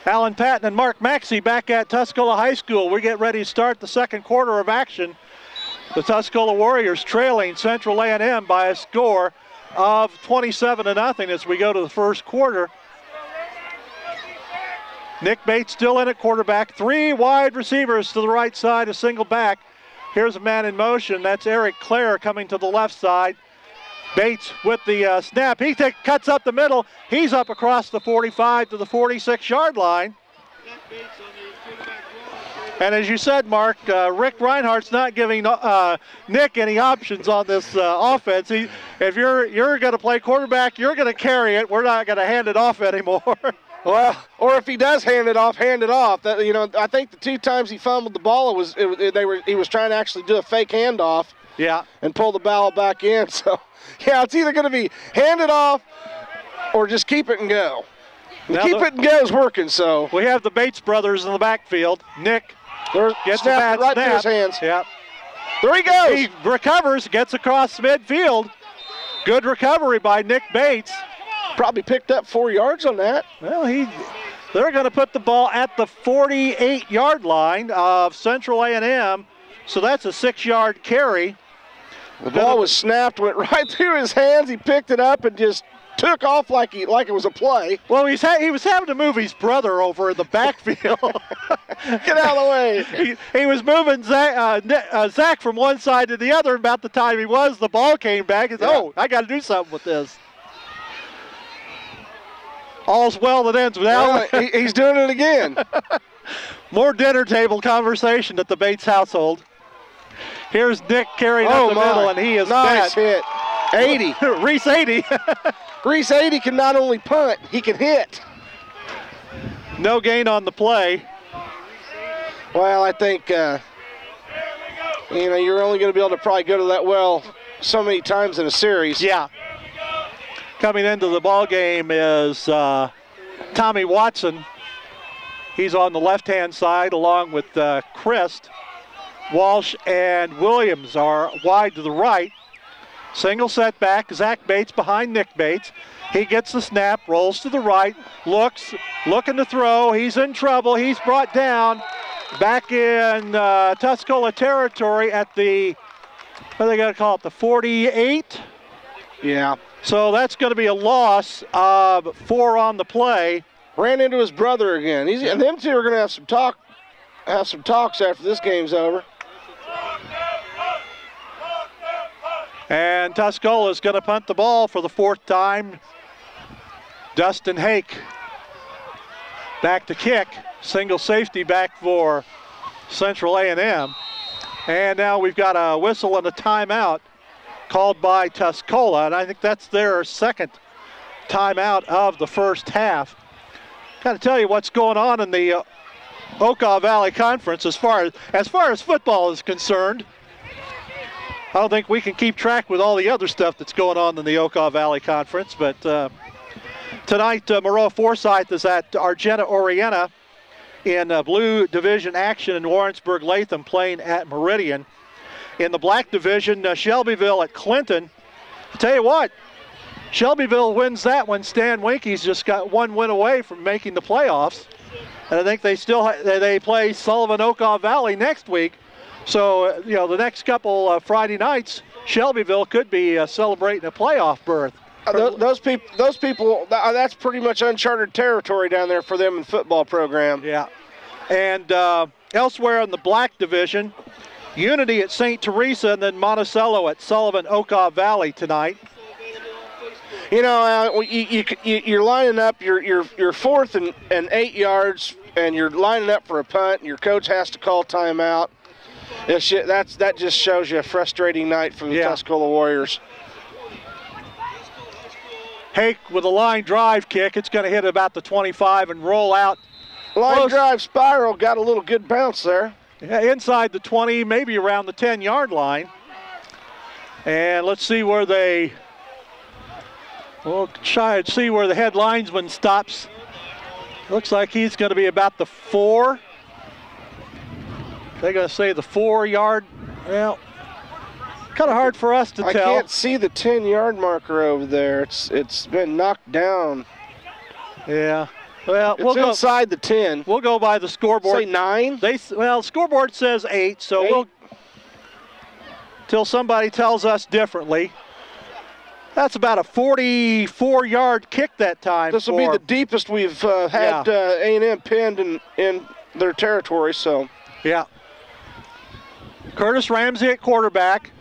Alan Patton and Mark Maxey back at Tuscola High School. We get ready to start the second quarter of action. The Tuscola Warriors trailing Central A&M by a score of 27-0 as we go to the first quarter. Nick Bates still in at quarterback. 3 wide receivers to the right side, a single back. Here's a man in motion. That's Eric Clare coming to the left side. Bates with the snap. He cuts up the middle. He's up across the 45 to the 46-yard line. And as you said, Mark, Rick Reinhardt's not giving Nick any options on this offense. If you're going to play quarterback, you're going to carry it. We're not going to hand it off anymore. Well, or if he does hand it off. That, I think the 2 times he fumbled the ball, he was trying to actually do a fake handoff. Yeah. And pull the ball back in. So, yeah, it's either going to be hand it off or just keep it and go. Keep it and go is working. So we have the Bates brothers in the backfield. Nick gets the bad right snap. to his hands. Yeah. There he goes. He recovers, gets across midfield. Good recovery by Nick Bates. Probably picked up 4 yards on that. Well, they're going to put the ball at the 48-yard line of Central A&M, so that's a 6-yard carry. The ball was snapped, went right through his hands. He picked it up and just took off like it was a play. Well, he was having to move his brother over in the backfield. Get out of the way. He was moving Zach from one side to the other. About the time the ball came back. He said, "Oh, I got to do something with this." All's well that ends well. He's doing it again. More dinner table conversation at the Bates household. Here's Nick carrying up the middle, and he is nice hit. 80. Reese 80. Reese 80 can not only punt, he can hit. No gain on the play. Well, I think, you're only going to be able to probably go to that well so many times in a series. Yeah. Coming into the ball game is Tommy Watson. He's on the left-hand side along with Christ. Walsh and Williams are wide to the right. Single setback. Zach Bates behind Nick Bates. He gets the snap, rolls to the right, looking to throw. He's in trouble. He's brought down back in Tuscola territory at the, what are they going to call it, the 48? Yeah. So that's going to be a loss of 4 on the play. Ran into his brother again. And them two are going to have some talks after this game's over. And Tuscola is going to punt the ball for the 4th time. Dustin Hake back to kick. Single safety back for Central A&M. And now we've got a whistle and a timeout called by Tuscola, and I think that's their second timeout of the first half. Got to tell you what's going on in the Okaw Valley Conference as far as football is concerned. I don't think we can keep track with all the other stuff that's going on in the Okaw Valley Conference, but tonight Moreau Forsyth is at Argenta Orienta in Blue Division action, in Warrensburg Latham playing at Meridian. In the Black Division, Shelbyville at Clinton. I'll tell you what, Shelbyville wins that one. Stan Winky's just got 1 win away from making the playoffs. And I think they play Sullivan Okaw Valley next week. So, the next couple Friday nights, Shelbyville could be celebrating a playoff berth. Those people, that's pretty much uncharted territory down there for them in the football program. Yeah. And elsewhere in the Black Division, Unity at St. Teresa, and then Monticello at Sullivan Okaw Valley tonight. You're lining up, you're 4th and 8 yards, and you're lining up for a punt, and your coach has to call timeout. That just shows you a frustrating night for the Tuscola Warriors. Hake with a line drive kick. It's going to hit about the 25 and roll out. Line drive spiral, got a little good bounce there. Yeah, inside the 20, maybe around the 10-yard line. And let's see where we'll try and see where the head linesman stops. Looks like he's going to be about the 4. They're going to say the 4-yard. Well, kind of hard for us to tell. I can't see the 10-yard marker over there. It's been knocked down. Yeah. Well, It's inside the 10. We'll go by the scoreboard. Say 9? Well, scoreboard says 8, so we'll till somebody tells us differently. That's about a 44-yard kick that time. This will be the deepest we've had A&M pinned in their territory. So. Yeah. Curtis Ramsey at quarterback.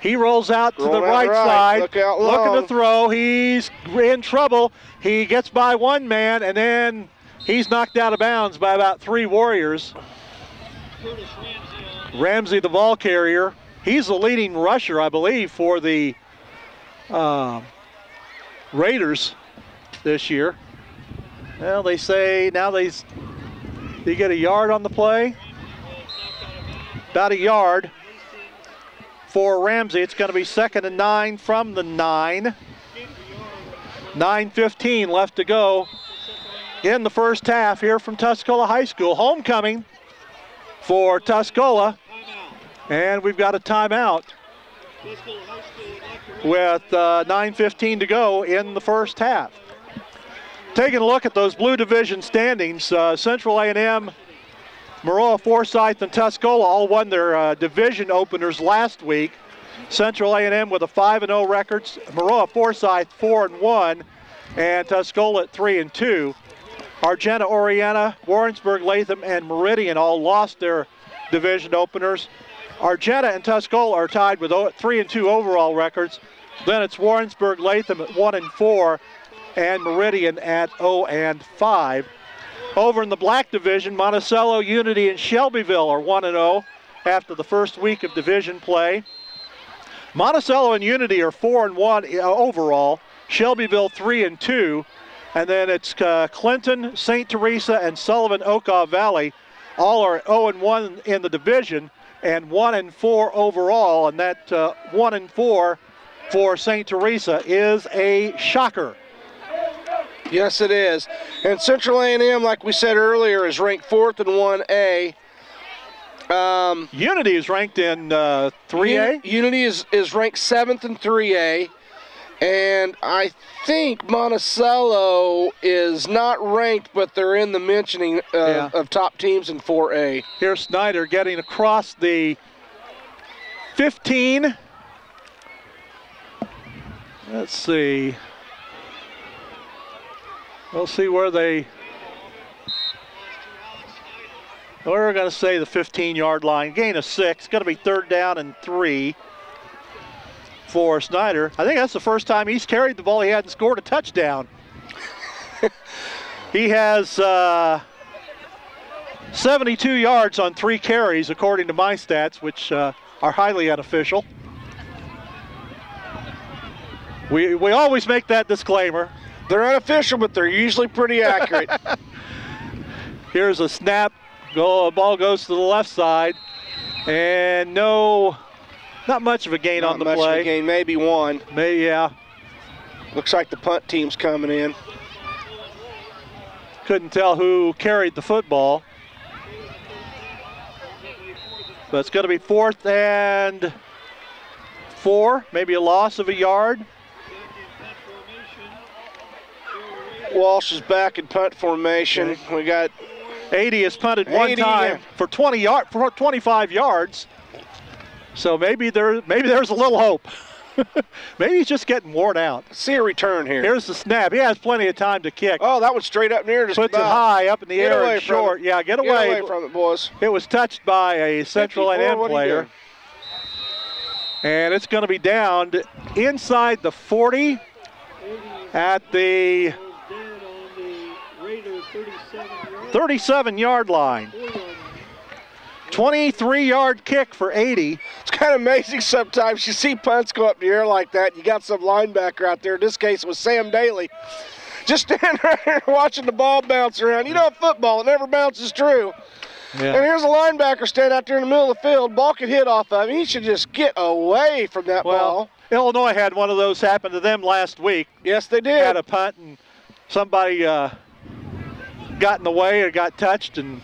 He rolls out to the right side, looking to throw. He's in trouble. He gets by one man, and then he's knocked out of bounds by about 3 Warriors. Ramsey, the ball carrier. He's the leading rusher, I believe, for the Raiders this year. Well, they say now they get a yard on the play. About a yard for Ramsey. It's going to be 2nd and 9 from the 9. 9:15 left to go in the first half here from Tuscola High School. Homecoming for Tuscola. And we've got a timeout with 9:15 to go in the first half. Taking a look at those Blue Division standings, Central A&M, Maroa, Forsyth, and Tuscola all won their division openers last week. Central A&M with a 5-0 record, Maroa, Forsyth 4-1, and Tuscola at 3-2. Argenta, Orienta, Warrensburg, Latham, and Meridian all lost their division openers. Argenta and Tuscola are tied with 3-2 overall records. Then it's Warrensburg, Latham at 1-4, and Meridian at 0-5. Over in the black division, Monticello, Unity, and Shelbyville are 1-0 after the first week of division play. Monticello and Unity are 4-1 overall. Shelbyville 3-2. And then it's Clinton, St. Teresa, and Sullivan, Okaw Valley. All are 0-1 in the division and 1-4 overall. And that 1-4 for St. Teresa is a shocker. Yes, it is. And Central A&M, like we said earlier, is ranked 4th in 1A. Unity is ranked in 3A? Unity is ranked 7th in 3A. And I think Monticello is not ranked, but they're in the mentioning of top teams in 4A. Here's Snyder getting across the 15. Let's see. We'll see where we're going to say the 15-yard line. Gain of 6. Going to be 3rd down and 3 for Snyder. I think that's the first time he's carried the ball. He hadn't scored a touchdown. He has 72 yards on 3 carries, according to my stats, which are highly unofficial. We always make that disclaimer. They're unofficial, but they're usually pretty accurate. Here's a snap. Ball goes to the left side. And not much of a gain on the play. Not much of a gain, maybe 1. Maybe, yeah. Looks like the punt team's coming in. Couldn't tell who carried the football. But it's going to be 4th and 4, maybe a loss of a yard. Walsh is back in punt formation. Okay. We got 80 has punted one time for 25 yards. So maybe there's a little hope. Maybe he's just getting worn out. See a return here. Here's the snap. He has plenty of time to kick. Oh, that was straight up near. Puts it high up in the air and short. Yeah, get away. Get away from it, boys. It was touched by a Central A&M player. And it's going to be down inside the 40 at the 37-yard line. 23-yard kick for 80. It's kind of amazing sometimes. You see punts go up in the air like that. You got some linebacker out there. In this case, it was Sam Daly. Just standing right here watching the ball bounce around. You know, football, it never bounces true. Yeah. And here's a linebacker standing out there in the middle of the field. Ball could hit off of him. He should just get away from that ball. Illinois had one of those happen to them last week. Yes, they did. Had a punt and somebody got in the way or got touched, and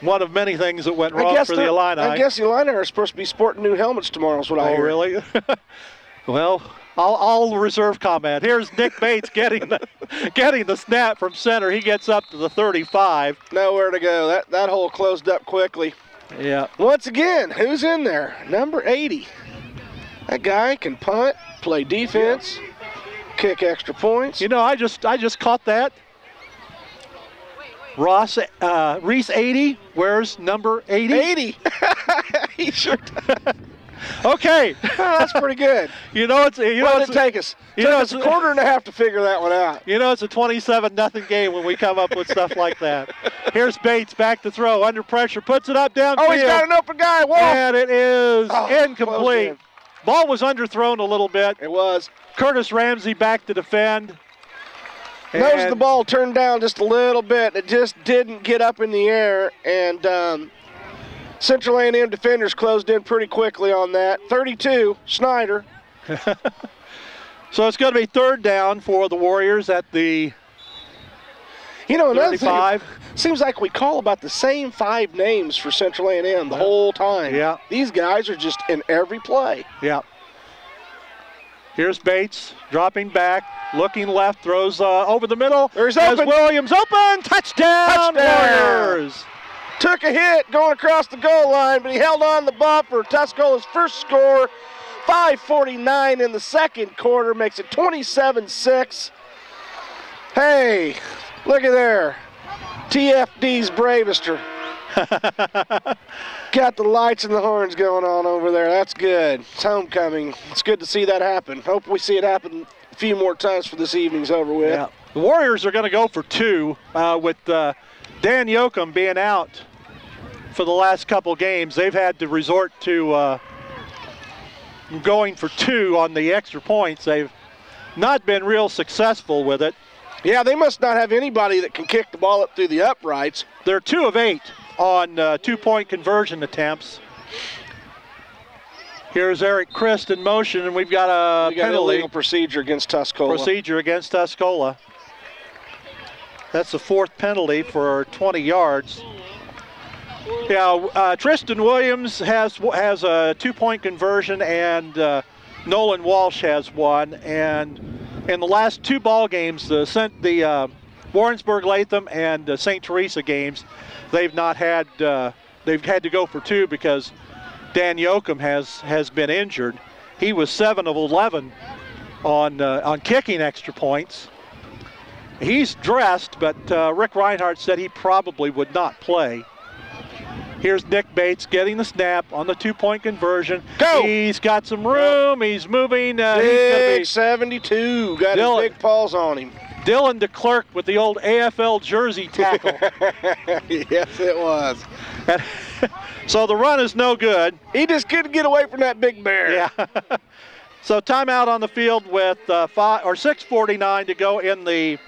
one of many things that went wrong for the Illini. I guess the Illini are supposed to be sporting new helmets tomorrow is what I hear. Oh, really? Well, I'll reserve comment. Here's Nick Bates getting the snap from center. He gets up to the 35. Nowhere to go. That hole closed up quickly. Yeah. Once again, who's in there? Number 80. That guy can punt, play defense, kick extra points. You know, I just caught that. Reese 80. Where's number 80? 80. He sure does. Okay. That's pretty good. You know, what did it take us? It's a quarter and a half to figure that one out. You know, it's a 27-0 game when we come up with stuff like that. Here's Bates back to throw, under pressure, puts it up downfield. Oh, he's got an open guy. Whoa. And it is incomplete. In. Ball was underthrown a little bit. It was. Curtis Ramsey back to defend. Notice the ball turned down just a little bit. It just didn't get up in the air, and Central A&M defenders closed in pretty quickly on that. 32, Snyder. So it's going to be third down for the Warriors at the 35. Seems like we call about the same 5 names for Central A&M the whole time. Yeah. These guys are just in every play. Yeah. Here's Bates dropping back, looking left, throws over the middle. There's open. Williams open. Touchdown, Warriors. Took a hit going across the goal line, but he held on the ball for Tuscola's first score. 5:49 in the second quarter makes it 27-6. Hey, look at there. TFD's Bravester. Got the lights and the horns going on over there. That's good. It's homecoming. It's good to see that happen. Hope we see it happen a few more times for this evening's over with. Yeah. The Warriors are going to go for 2 with Dan Yoakum being out for the last couple games. They've had to resort to going for 2 on the extra points. They've not been real successful with it. Yeah, they must not have anybody that can kick the ball up through the uprights. They're 2 of 8 on 2-point conversion attempts. Here's Eric Christ in motion, and we've got a penalty. Illegal procedure against Tuscola. That's the 4th penalty for 20 yards. Yeah, Tristan Williams has a 2-point conversion, and Nolan Walsh has 1. And in the last 2 ball games, the Warrensburg Latham and St. Teresa games, they've had to go for 2 because Dan Yoakum has been injured. He was 7 of 11 on kicking extra points. He's dressed, but Rick Reinhardt said he probably would not play. Here's Nick Bates getting the snap on the 2-point conversion. Go! He's got some room. He's moving. Big 72. Got his big paws on him. Dylan DeClerc with the old AFL jersey tackle. Yes, it was. So the run is no good. He just couldn't get away from that big bear. Yeah. So timeout on the field with 6:49 to go in the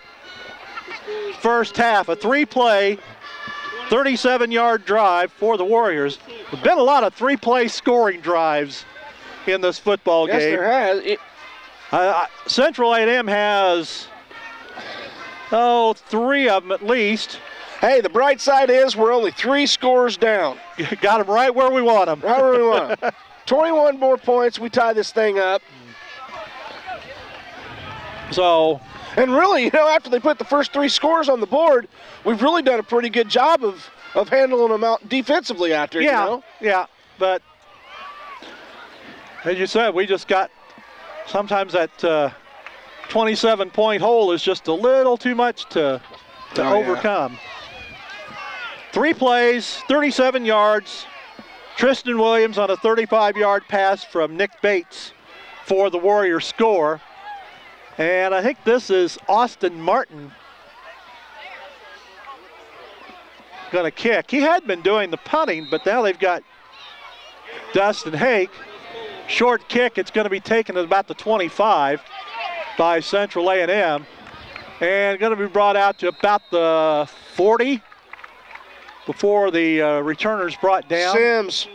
first half. A 3-play, 37-yard drive for the Warriors. There's been a lot of 3-play scoring drives in this football game. Yes, there has. Central A&M has, 3 of them at least. Hey, the bright side is we're only 3 scores down. Got them right where we want them. Right where we want them. 21 more points, we tie this thing up. So, and really, after they put the first 3 scores on the board, we've really done a pretty good job of handling them out defensively out there. Yeah, yeah. But as you said, we just got sometimes that 27-point hole is just a little too much to overcome. 3 plays, 37 yards. Tristan Williams on a 35-yard pass from Nick Bates for the Warriors score. And I think this is Austin Martin going to kick. He had been doing the punting, but now they've got Dustin Hake. Short kick, it's going to be taken at about the 25 by Central A&M. And going to be brought out to about the 40 before the returner's brought down. Sims.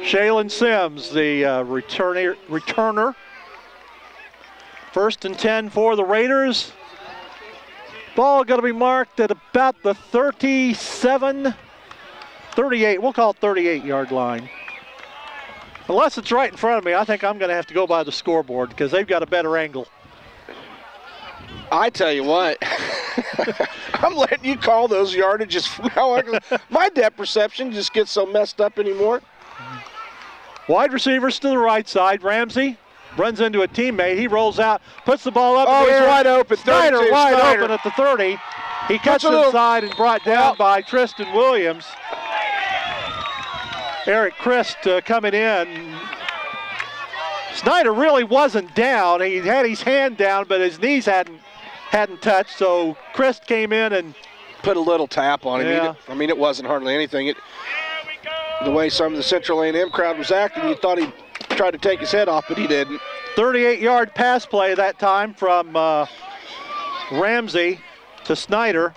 Shaylin Sims, the returner. 1st and 10 for the Raiders. Ball going to be marked at about the 38, we'll call it 38-yard line. Unless it's right in front of me, I think I'm going to have to go by the scoreboard because they've got a better angle. I tell you what, I'm letting you call those yardages. My depth perception just gets so messed up anymore. Wide receivers to the right side. Ramsey runs into a teammate. He rolls out, puts the ball up. Oh, he's wide open. Snyder wide open at the 30. He cuts inside and brought down by Tristan Williams. Eric Christ coming in. Snyder really wasn't down. He had his hand down, but his knees hadn't touched, so Christ came in and put a little tap on him. Yeah. I mean, it wasn't hardly anything. The way some of the Central A&M crowd was acting, you thought he tried to take his head off, but he didn't. 38-yard pass play that time from Ramsey to Snyder.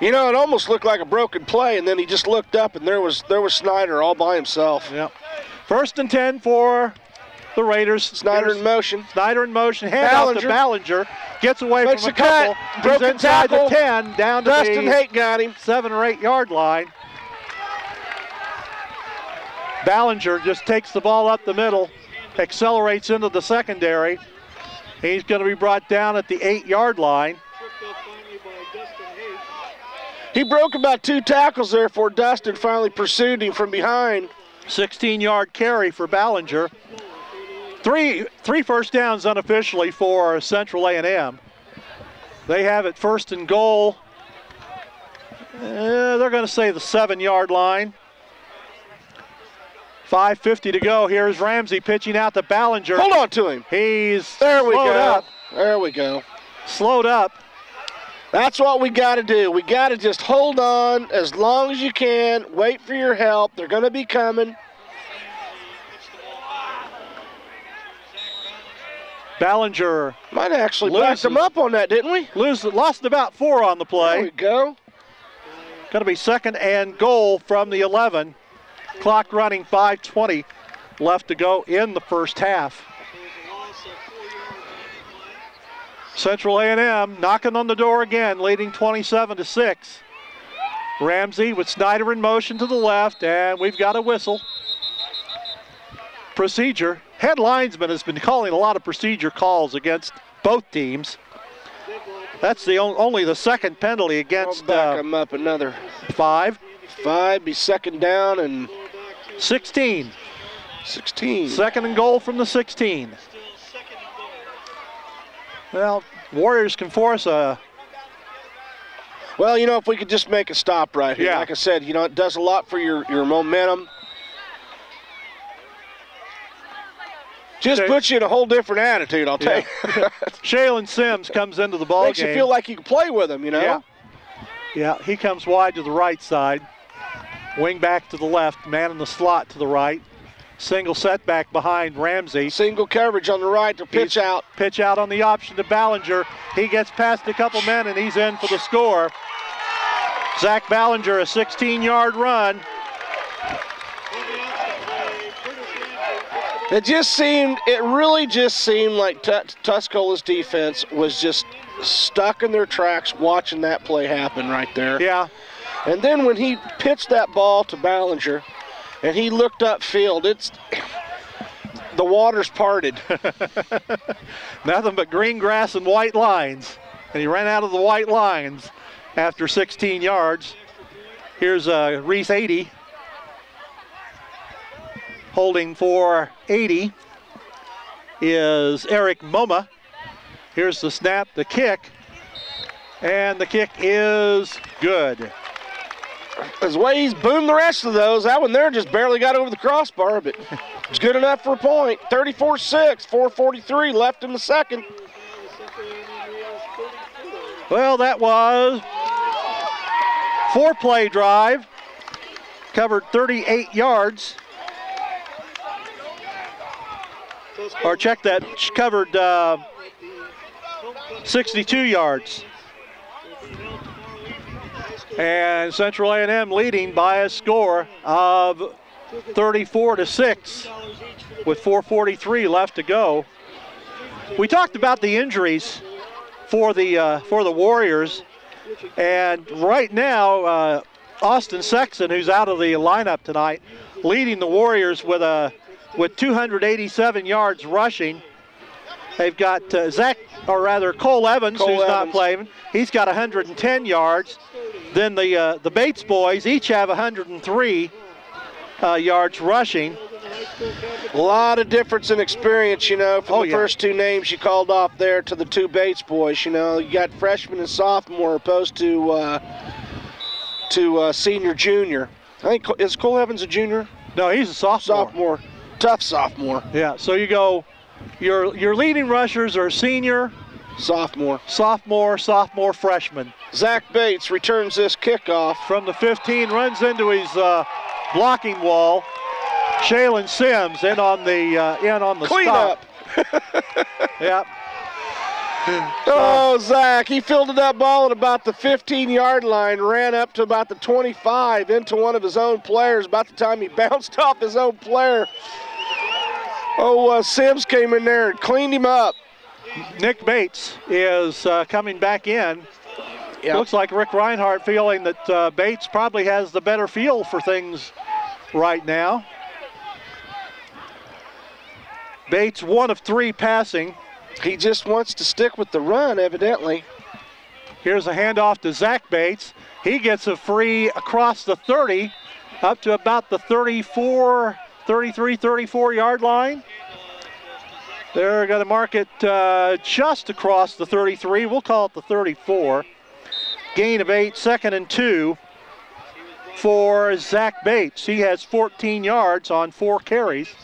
You know, it almost looked like a broken play, and then he just looked up, and there was Snyder all by himself. Yep. 1st and 10 for the Raiders. Snyder in motion. Snyder in motion. Hand off to Ballinger. Gets away Makes from a couple. Broken inside tackle. the 10, down to Dustin the Hake got him. 7 or 8 yard line. Ballinger just takes the ball up the middle, accelerates into the secondary. He's going to be brought down at the 8 yard line. He broke about 2 tackles there before Dustin finally pursued him from behind. 16-yard carry for Ballinger. Three first downs unofficially for Central A&M. They have it 1st and goal. They're going to say the 7-yard line. 5:50 to go. Here's Ramsey pitching out to Ballinger. Hold on to him. He's slowed up. There we go. Slowed up. That's what we got to do. We got to just hold on as long as you can. Wait for your help. They're going to be coming. Ballinger might have actually backed him up on that, didn't we? Lost about 4 on the play. There we go. Going to be 2nd and goal from the 11. Clock running, 5:20 left to go in the first half. Central A&M knocking on the door again, leading 27-6. Ramsey with Snyder in motion to the left, and we've got a whistle. Procedure. Head linesman has been calling a lot of procedure calls against both teams. That's only the 2nd penalty against. I'll back him up another 5. 5 be 2nd down and 16. 16. 2nd and goal from the 16. Well, Warriors can force a. Well, you know, if we could just make a stop right here. Yeah. Like I said, you know, it does a lot for your momentum. Just puts you in a whole different attitude, I'll tell you. Shaylin Sims comes into the ball Makes game. you feel like you can play with him, you know? Yeah, he comes wide to the right side. Wing back to the left, man in the slot to the right. Single setback behind Ramsey. Single coverage on the right to pitch out. Pitch out on the option to Ballinger. He gets past a couple men and he's in for the score. Zach Ballinger, a 16-yard run. It really just seemed like Tuscola's defense was just stuck in their tracks watching that play happen right there. Yeah. And then when he pitched that ball to Ballinger and he looked upfield, the water's parted. Nothing but green grass and white lines. And he ran out of the white lines after 16 yards. Here's Reese 80. Holding for 80 is Eric Moma. Here's the snap, the kick, and the kick is good. As way he's boomed the rest of those, that one there just barely got over the crossbar, but it's good enough for a point. 34-6, 4:43 left in the 2nd. Well, that was 4-play drive, covered 38 yards. Or check that, covered 62 yards. And Central A&M leading by a score of 34-6 with 4:43 left to go. We talked about the injuries for the Warriors, and right now Austin Sexton, who's out of the lineup tonight, leading the Warriors with 287 yards rushing. They've got Cole Evans, who's not playing. He's got 110 yards. Then the Bates boys each have 103 yards rushing. A lot of difference in experience, from the first two names you called off there to the two Bates boys. You got freshman and sophomore opposed to senior, junior. I think, is Cole Evans a junior? No, he's a sophomore. Tough sophomore. Yeah, so you go, your leading rushers are senior, sophomore, freshman. Zach Bates returns this kickoff. From the 15, runs into his blocking wall. Shaylin Sims in on the clean stop. Up. Yep. Oh, Zach, he fielded that ball at about the 15-yard line, ran up to about the 25 into one of his own players. About the time he bounced off his own player, Sims came in there and cleaned him up. Nick Bates is coming back in. Yep. Looks like Rick Reinhardt feeling that Bates probably has the better feel for things right now. Bates 1 of 3 passing. He just wants to stick with the run, evidently. Here's a handoff to Zach Bates. He gets a free across the 30 up to about the 34-yard line. They're going to mark it just across the 33. We'll call it the 34. Gain of 8, 2nd and 2 for Zach Bates. He has 14 yards on 4 carries.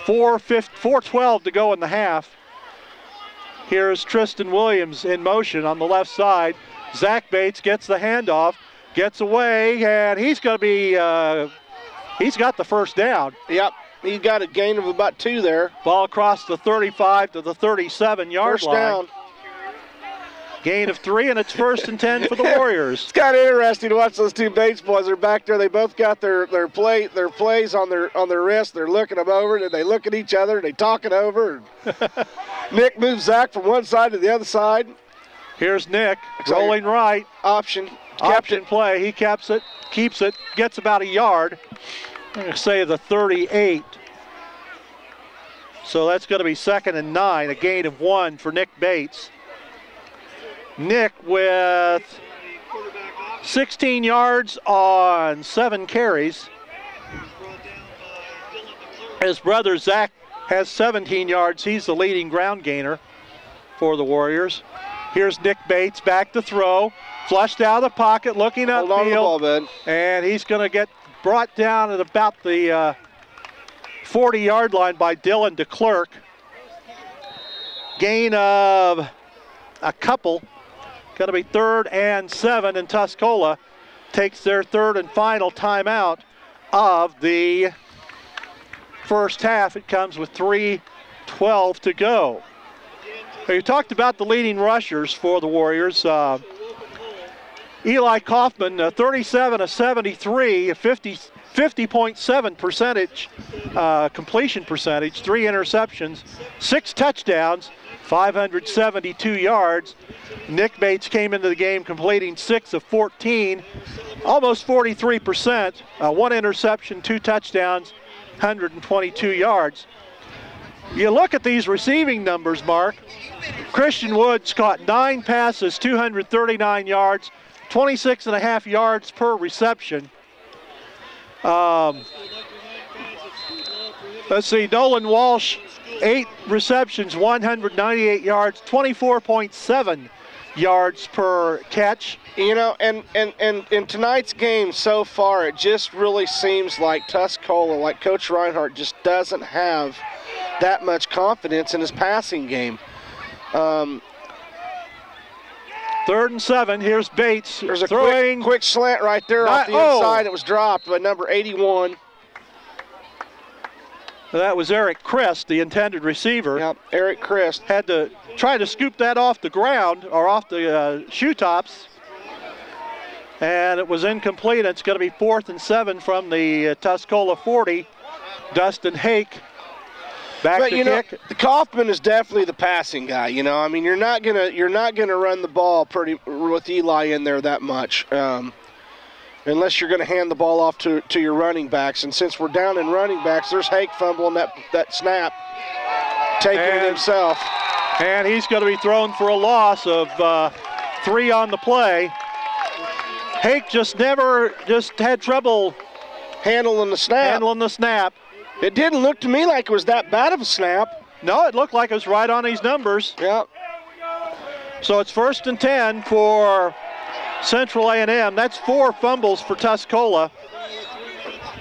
4:12 to go in the half. Here's Tristan Williams in motion on the left side. Zach Bates gets the handoff, gets away, and he's going to be, he's got the first down. Yep, he got a gain of about 2 there. Ball across the 35 to the 37-yard line. First down. Gain of 3, and it's 1st and 10 for the Warriors. It's kind of interesting to watch those two Bates boys. They're back there. They both got their plays on their wrist. They're looking them over, and they look at each other, and they talk it over. Nick moves Zach from one side to the other side. Here's Nick rolling right. Option play. He keeps it, gets about a yard. I'm going to say the 38. So that's going to be 2nd and 9, a gain of 1 for Nick Bates. Nick with 16 yards on 7 carries. His brother Zach has 17 yards. He's the leading ground gainer for the Warriors. Here's Nick Bates back to throw. Flushed out of the pocket, looking upfield. Hold on to the ball, Ben. And he's going to get brought down at about the 40-yard line by Dylan DeClerc. Gain of a couple. Going to be 3rd and 7, and Tuscola takes their 3rd and final timeout of the first half. It comes with 3:12 to go. Now, you talked about the leading rushers for the Warriors. Eli Kaufman, 37 of 73, 50.7% completion percentage, 3 interceptions, 6 touchdowns, 572 yards. Nick Bates came into the game completing 6 of 14, almost 43%, 1 interception, 2 touchdowns, 122 yards. You look at these receiving numbers, Mark. Christian Woods caught 9 passes, 239 yards, 26.5 yards per reception. Let's see, Nolan Walsh, 8 receptions, 198 yards, 24.7 yards per catch. And in tonight's game so far, it just really seems like Tuscola, like Coach Reinhardt, just doesn't have that much confidence in his passing game. 3rd and 7. Here's Bates. There's a throwing. quick slant right there off the inside. It was dropped by number 81. That was Eric Christ, the intended receiver. Yep, Eric Christ. Had to try to scoop that off the ground or off the shoe tops. And it was incomplete. It's going to be 4th and 7 from the Tuscola 40. Dustin Hake back to kick. The Kaufman is definitely the passing guy. I mean, you're not gonna run the ball with Eli in there that much. unless you're going to hand the ball off to your running backs. And since we're down in running backs, there's Hake fumbling that snap, taking it himself. And he's going to be thrown for a loss of 3 on the play. Hake just had trouble handling the snap. It didn't look to me like it was that bad of a snap. No, it looked like it was right on his numbers. Yep. So it's 1st and 10 for Central A&M. That's 4 fumbles for Tuscola.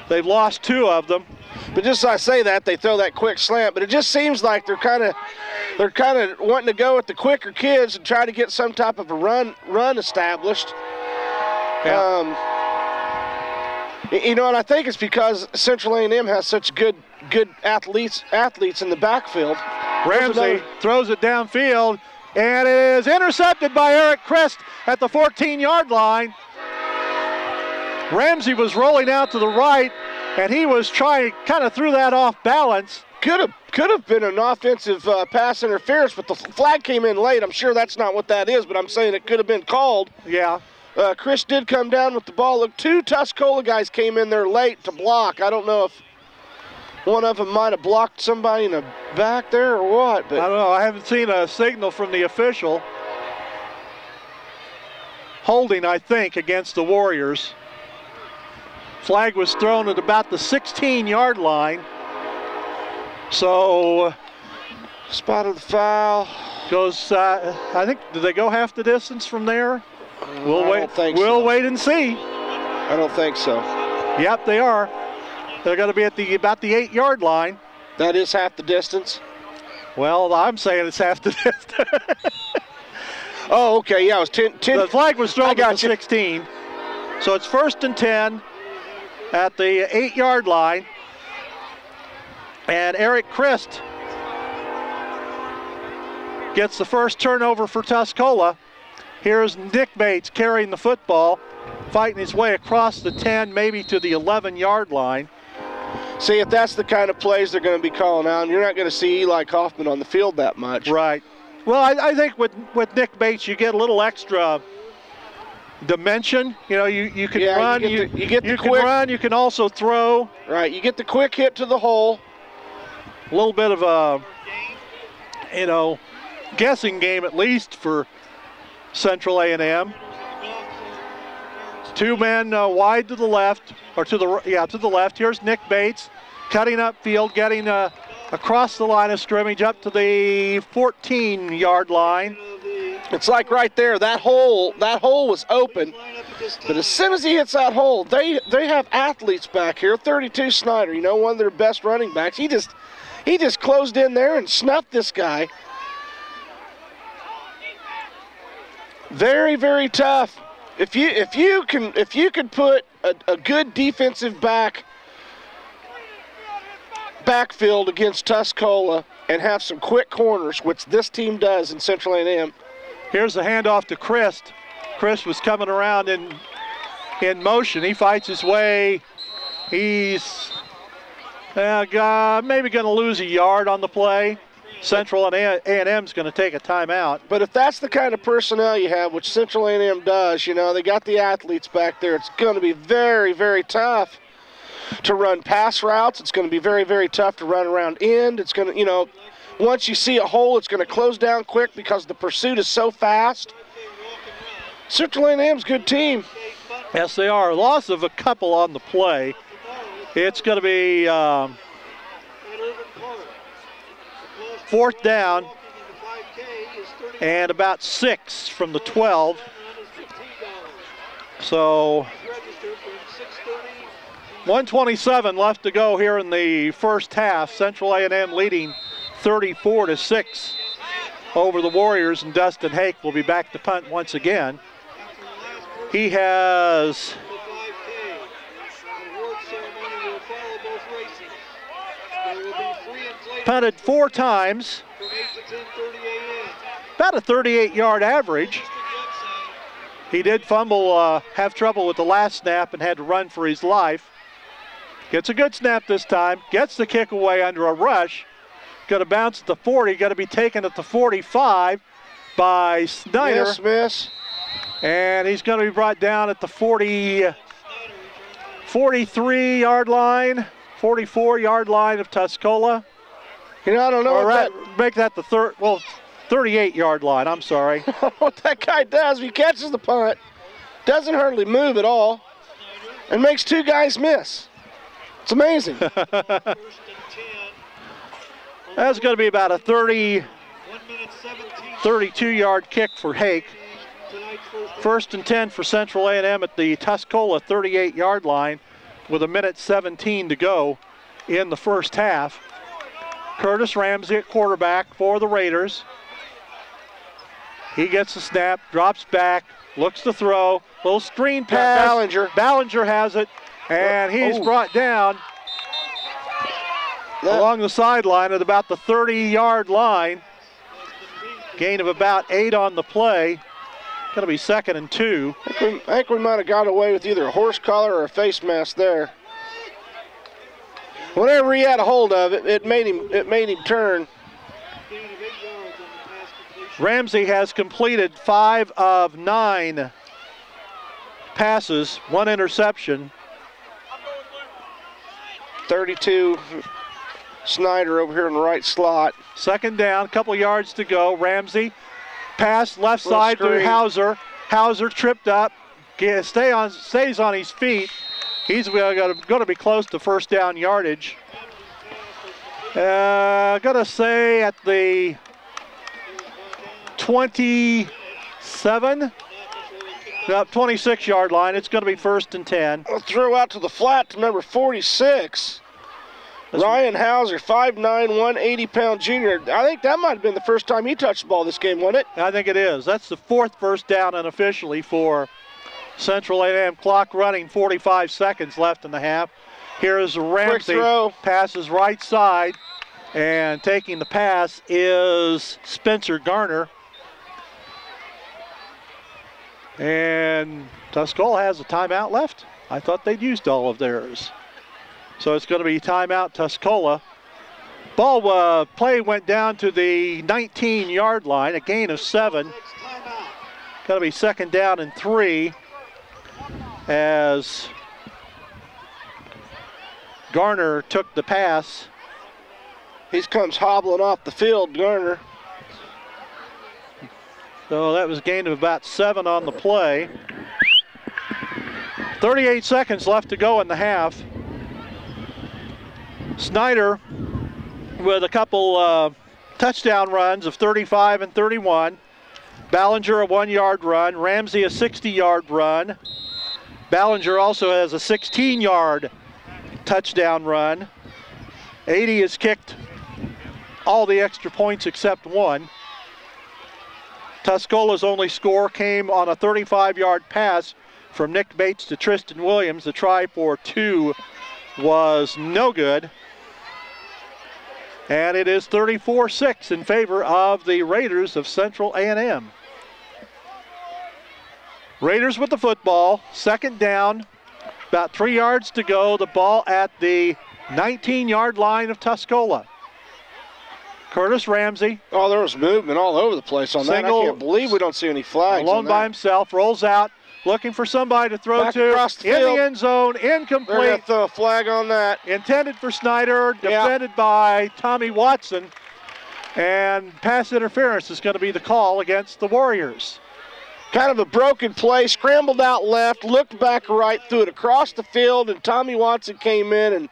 They've lost 2 of them. But just as I say that, they throw that quick slant. But it just seems like they're kind of wanting to go with the quicker kids and try to get some type of a run established. Yeah. You know, and I think it's because Central A&M has such good athletes in the backfield. Ramsey throws it downfield, and it is intercepted by Eric Christ at the 14-yard line. Ramsey was rolling out to the right, and he was kind of threw that off balance. Could have been an offensive pass interference, but the flag came in late. I'm sure that's not what that is, but I'm saying it could have been called. Yeah. Chris did come down with the ball. Look, 2 Tuscola guys came in there late to block. I don't know if one of them might have blocked somebody in the back there or what. But I don't know. I haven't seen a signal from the official. Holding, I think, against the Warriors. Flag was thrown at about the 16-yard line. So, spotted the foul. Goes, I think, did they go half the distance from there? We'll wait and see. I don't think so. Yep, they are. They're going to be at about the 8-yard line. That is half the distance? Well, I'm saying it's half the distance. Oh, okay, yeah, it was 10. The flag was thrown at the 16. So it's 1st and 10 at the 8-yard line. And Eric Christ gets the first turnover for Tuscola. Here's Nick Bates carrying the football, fighting his way across the 10, maybe to the 11-yard line. See, if that's the kind of plays they're going to be calling out, you're not going to see Eli Kaufman on the field that much. Right. Well, I think with Nick Bates, you get a little extra dimension. You know, you can run, you can run, you can also throw. Right, you get the quick hit to the hole. A little bit of a, guessing game at least for Central A&M. 2 men wide to the left, or to the left. Here's Nick Bates cutting upfield, getting across the line of scrimmage up to the 14-yard line. It's like right there, that hole was open. But as soon as he hits that hole, they have athletes back here. 32 Snyder, one of their best running backs. He just closed in there and snuffed this guy. Very, very tough. If you can put a good defensive backfield against Tuscola and have some quick corners, which this team does in Central A&M. Here's the handoff to Christ. Christ was coming around in motion. He fights his way. He's maybe going to lose a yard on the play. Central A&M's going to take a timeout. But if that's the kind of personnel you have, which Central A&M does, they got the athletes back there, it's going to be very, very tough to run pass routes. It's going to be very, very tough to run around end. It's going to, once you see a hole, it's going to close down quick because the pursuit is so fast. Central A&M's a good team. Yes, they are. Loss of a couple on the play. It's going to be 4th down and about 6 from the 12. So 1:27 left to go here in the first half. Central A&M leading 34-6 over the Warriors, and Dustin Hake will be back to punt once again. He has punted 4 times, about a 38-yard average. He did fumble, have trouble with the last snap and had to run for his life. Gets a good snap this time, gets the kick away under a rush. Going to bounce at the 40, going to be taken at the 45 by Snyder. Miss. And he's going to be brought down at the 47. 43-yard line, 44-yard line of Tuscola. You know, I don't know make that the 38-yard line, I'm sorry. what that guy does, he catches the punt, doesn't hardly move at all, and makes two guys miss. It's amazing. That's going to be about a 32-yard kick for Hake. First and 10 for Central A&M at the Tuscola 38-yard line with 1:17 to go in the first half. Curtis Ramsey at quarterback for the Raiders. He gets the snap, drops back, looks to throw, little screen pass. Ballinger has it, and he's brought down along the sideline at about the 30-yard line. Gain of about 8 on the play. Going to be 2nd and 2. I think we might have got away with either a horse collar or a face mask there. Whenever he had a hold of it, it made him turn. Ramsey has completed 5 of 9 passes, 1 interception. 32, Snyder over here in the right slot. 2nd down, couple yards to go. Ramsey pass left side to Hauser. Hauser tripped up, stays on his feet. He's going to be close to first down yardage. Going to say at the 26-yard line. It's going to be 1st and 10. We'll throw out to the flat to number 46. Ryan Hauser, 5'9", 180-pound junior. I think that might have been the first time he touched the ball this game, wasn't it? I think it is. That's the 4th first down unofficially for Central A&M. Clock running, 45 seconds left in the half. Here is Ramsey. Passes right side, and taking the pass is Spencer Garner. And Tuscola has a timeout left. I thought they'd used all of theirs. So it's going to be timeout Tuscola. Ball play went down to the 19-yard line, a gain of 7. Going to be 2nd down and 3 as Garner took the pass. He comes hobbling off the field, Garner. So that was a gain of about 7 on the play. 38 seconds left to go in the half. Snyder with a couple touchdown runs of 35 and 31. Ballinger a 1-yard run. Ramsey a 60-yard run. Ballinger also has a 16-yard touchdown run. 80 has kicked all the extra points except 1. Tuscola's only score came on a 35-yard pass from Nick Bates to Tristan Williams. The try for 2 was no good. And it is 34-6 in favor of the Raiders of Central A&M. Raiders with the football, 2nd down, about 3 yards to go. The ball at the 19-yard line of Tuscola. Curtis Ramsey. Oh, there was movement all over the place on that. I can't believe we don't see any flags. Alone by himself, rolls out, looking for somebody to throw back to. Across the in field. The end zone, incomplete. They're going to throw a flag on that. Intended for Snyder, defended by Tommy Watson. And pass interference is going to be the call against the Warriors. Kind of a broken play, scrambled out left, looked back right, threw it across the field, and Tommy Watson came in and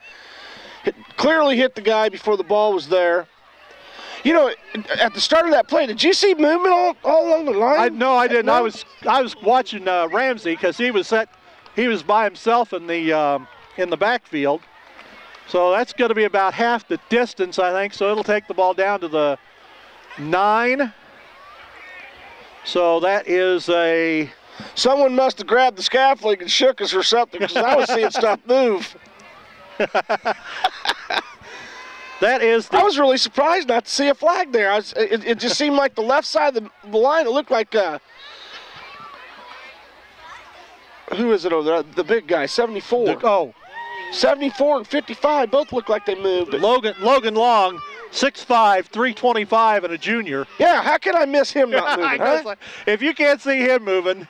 clearly hit the guy before the ball was there. You know, at the start of that play, did you see movement all along the line? No, I didn't. No? I was watching Ramsey because he was by himself in the backfield. So that's going to be about half the distance, I think. So it'll take the ball down to the 9. So that is a... Someone must have grabbed the scaffolding and shook us or something because I was seeing stuff move. That is I was really surprised not to see a flag there. It just seemed like the left side of the line, it looked like, who is it over there? The big guy, 74. 74 and 55 both look like they moved. Logan Long, 6'5", 325, and a junior. Yeah, how can I miss him not moving, huh? If you can't see him moving,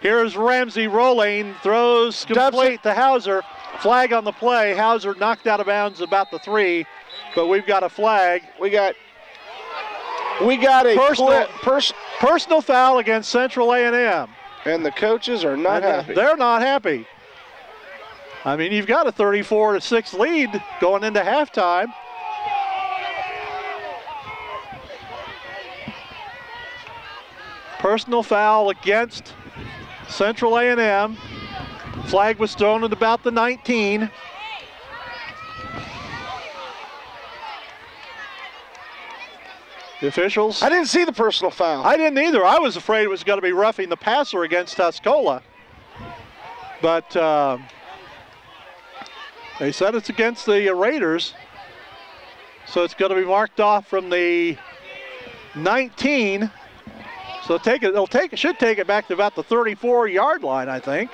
Here's Ramsey rolling, throws complete to Hauser. Flag on the play. Hauser knocked out of bounds about the 3, but we've got a flag. We got a personal foul against Central A&M. And the coaches are not happy. They're not happy. I mean, you've got a 34-6 lead going into halftime. Personal foul against Central A&M. Flag was thrown at about the 19. The officials. I didn't see the personal foul. I didn't either. I was afraid it was going to be roughing the passer against Tuscola. But they said it's against the Raiders. So it's going to be marked off from the 19. So it should take it back to about the 34-yard line, I think.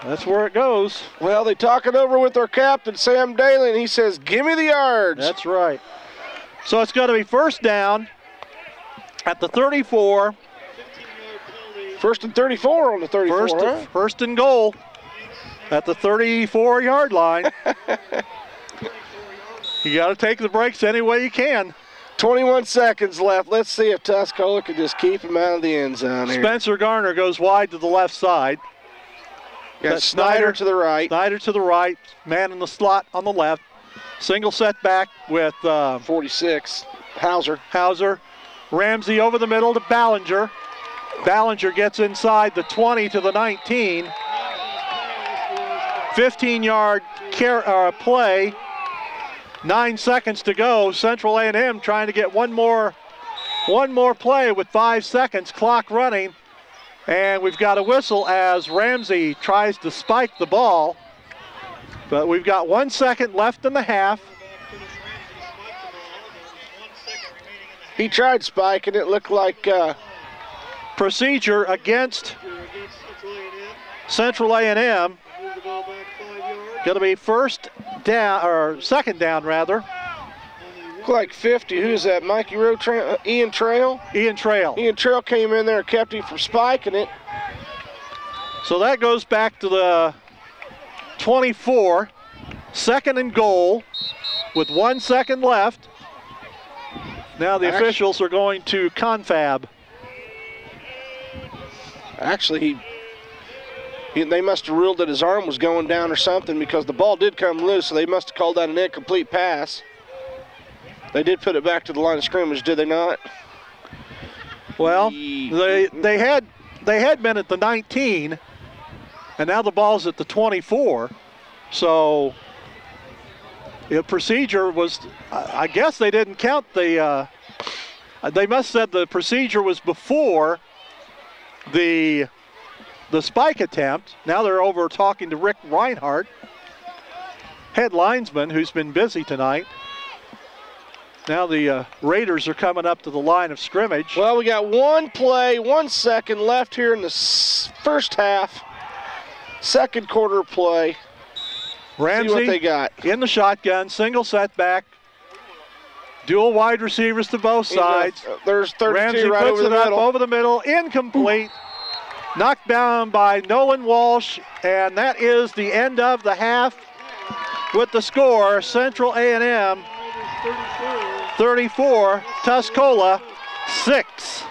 That's where it goes. Well, they talk it over with our captain, Sam Daly, and he says, give me the yards. That's right. So it's going to be first down at the 34. First and 34 on the 34, First and goal at the 34-yard line. You got to take the breaks any way you can. 21 seconds left. Let's see if Tuscola can just keep him out of the end zone here. Spencer Garner goes wide to the left side. Got Snyder to the right. Snyder to the right. Man in the slot on the left. Single setback with 46. Hauser. Ramsey over the middle to Ballinger. Ballinger gets inside the 20 to the 19. 15-yard play. 9 seconds to go. Central A&M trying to get one more play with 5 seconds. Clock running. And we've got a whistle as Ramsey tries to spike the ball. But we've got 1 second left in the half. He tried spiking. It looked like procedure against Central A&M. Going to be first down, or second down rather. Like 50. Who's that? Mikey Rowe, Ian Trail? Ian Trail. Ian Trail came in there and kept him from spiking it. So that goes back to the 24. Second and goal with 1 second left. Now the officials are going to confab. Actually, they must have ruled that his arm was going down or something because the ball did come loose, so they must have called that an incomplete pass. They did put it back to the line of scrimmage, did they not? Well, they had been at the 19, and now the ball's at the 24. So the procedure was, I guess they didn't count the, they must have said the procedure was before the spike attempt. Now they're over talking to Rick Reinhardt, head linesman, who's been busy tonight. Now the Raiders are coming up to the line of scrimmage. Well, we got 1 play, 1 second left here in the first half. Second quarter play. Ramsey see what they got. In the shotgun, single setback. Dual wide receivers to both sides. There's 32 Ramsey right puts over it the middle. Up over the middle, incomplete. Knocked down by Nolan Walsh, and that is the end of the half with the score, Central A&M 34, Tuscola 6.